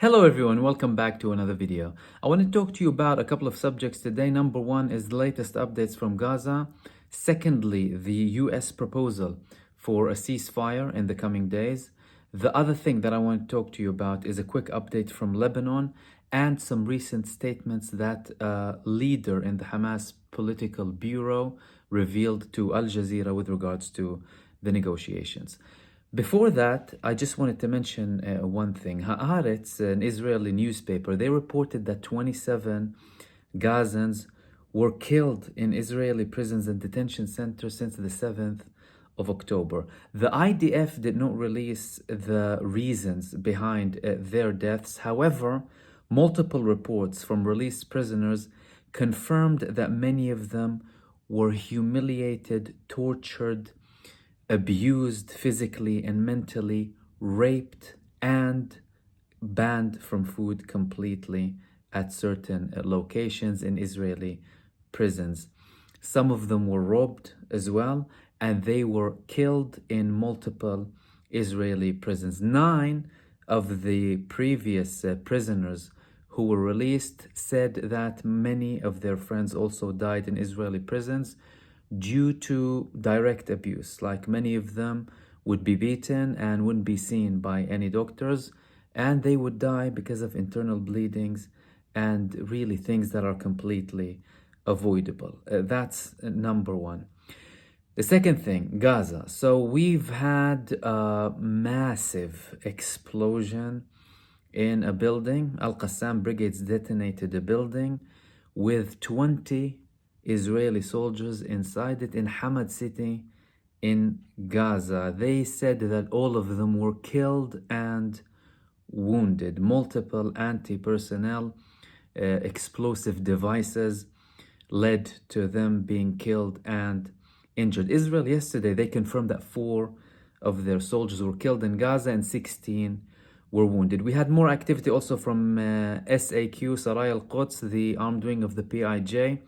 Hello everyone, welcome back to another video. I want to talk to you about a couple of subjects today. Number one is the latest updates from Gaza. Secondly, the US proposal for a ceasefire in the coming days. The other thing that I want to talk to you about is a quick update from Lebanon and some recent statements that a leader in the Hamas political bureau revealed to Al Jazeera with regards to the negotiations. Before that, I just wanted to mention one thing. Haaretz, an Israeli newspaper, they reported that 27 Gazans were killed in Israeli prisons and detention centers since the 7th of October. The IDF did not release the reasons behind their deaths. However, multiple reports from released prisoners confirmed that many of them were humiliated, tortured, abused physically and mentally, raped, and banned from food completely at certain locations in Israeli prisons. Some of them were robbed as well, and they were killed in multiple Israeli prisons. 9 of the previous prisoners who were released said that many of their friends also died in Israeli prisons due to direct abuse. Like, many of them would be beaten and wouldn't be seen by any doctors, and they would die because of internal bleedings and really things that are completely avoidable. That's number one. The second thing, Gaza. So we've had a massive explosion in a building. Al-Qassam brigades detonated a building with 20 Israeli soldiers inside it in Hamad city in Gaza. They said that all of them were killed and wounded. Multiple anti-personnel explosive devices led to them being killed and injured. Israel yesterday, they confirmed that 4 of their soldiers were killed in Gaza and 16 were wounded. We had more activity also from SAQ, Sarai al-Quds, the armed wing of the PIJ.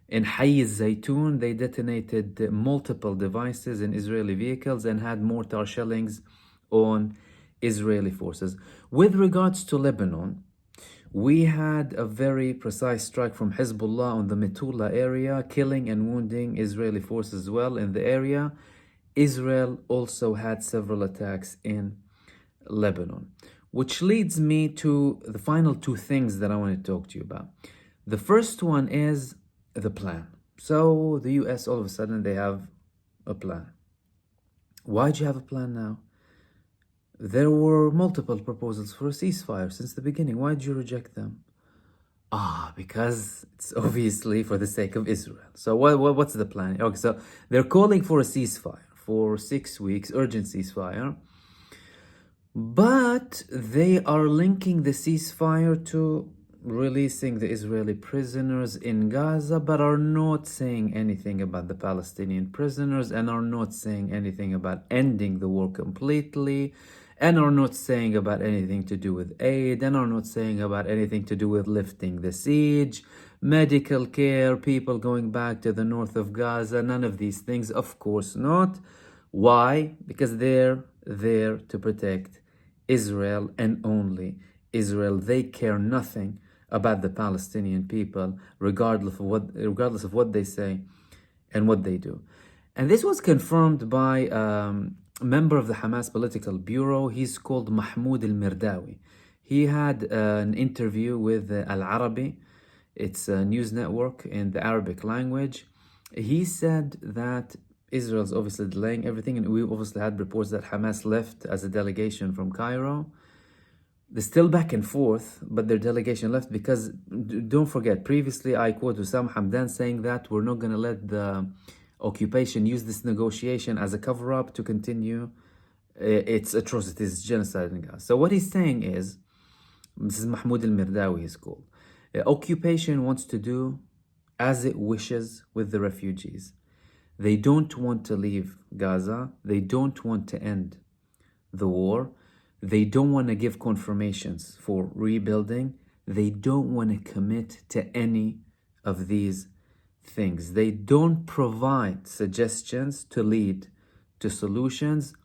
In Hayy Zaytun, they detonated multiple devices in Israeli vehicles and had mortar shellings on Israeli forces. With regards to Lebanon, we had a very precise strike from Hezbollah on the Metula area, killing and wounding Israeli forces as well in the area. Israel also had several attacks in Lebanon, which leads me to the final 2 things that I want to talk to you about. The first one is the plan. So the US, all of a sudden, they have a plan. Why'd you have a plan now? There were multiple proposals for a ceasefire since the beginning. Why'd you reject them? Because it's obviously for the sake of Israel. So what's the plan? Okay, so they're calling for a ceasefire for 6 weeks, urgent ceasefire. But they are linking the ceasefire to releasing the Israeli prisoners in Gaza, but are not saying anything about the Palestinian prisoners, and are not saying anything about ending the war completely, and are not saying about anything to do with aid, and are not saying about anything to do with lifting the siege, medical care, people going back to the north of Gaza. None of these things, of course not. Why? Because they're there to protect Israel and only Israel. They care nothing about the Palestinian people, regardless of what they say and what they do. And this was confirmed by a member of the Hamas political bureau. He's called Mahmoud al-Mirdawi. He had an interview with Al-Arabi. It's a news network in the Arabic language. He said that Israel's obviously delaying everything, and we obviously had reports that Hamas left as a delegation from Cairo. They're still back and forth, but their delegation left because, don't forget, previously I quoted Sam Hamdan saying that we're not going to let the occupation use this negotiation as a cover-up to continue its atrocities, genocide in Gaza. So what he's saying is, this is Mahmoud al-Mirdawi, he's called, occupation wants to do as it wishes with the refugees. They don't want to leave Gaza. They don't want to end the war. They don't want to give confirmations for rebuilding. They don't want to commit to any of these things. They don't provide suggestions to lead to solutions.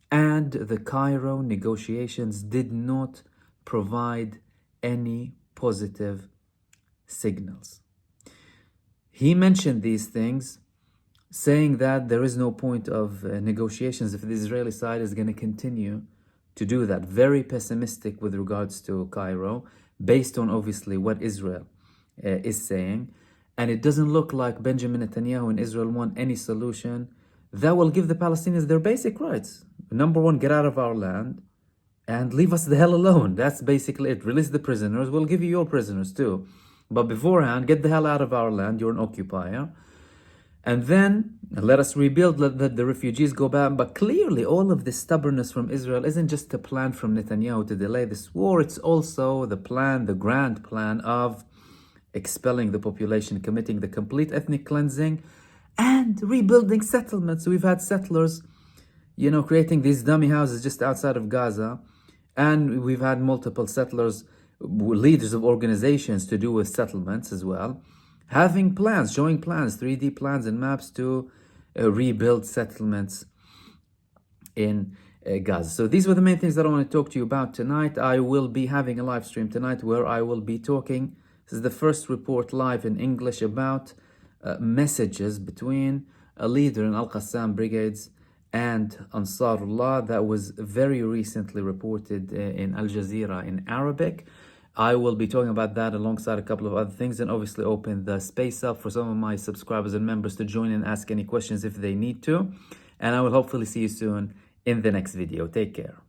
And the Cairo negotiations did not provide any positive signals. He mentioned these things, saying that there is no point of negotiations if the Israeli side is going to continue to do that. Very pessimistic with regards to Cairo, based on obviously what Israel is saying. And it doesn't look like Benjamin Netanyahu and Israel want any solution that will give the Palestinians their basic rights. Number one, get out of our land and leave us the hell alone. That's basically it. Release the prisoners. We'll give you your prisoners too. But beforehand, get the hell out of our land. You're an occupier. And then let us rebuild, let the refugees go back. But clearly, all of this stubbornness from Israel isn't just a plan from Netanyahu to delay this war. It's also the plan, the grand plan of expelling the population, committing the complete ethnic cleansing, and rebuilding settlements. We've had settlers, creating these dummy houses just outside of Gaza. And we've had multiple settlers, leaders of organizations to do with settlements as well, having plans, showing plans, 3D plans and maps to rebuild settlements in Gaza. So these were the main things that I want to talk to you about tonight. I will be having a live stream tonight where I will be talking. This is the first report live in English about messages between a leader in Al-Qassam brigades and Ansarullah that was very recently reported in Al Jazeera in Arabic. I will be talking about that alongside a couple of other things, and obviously open the space up for some of my subscribers and members to join and ask any questions if they need to. And I will hopefully see you soon in the next video. Take care.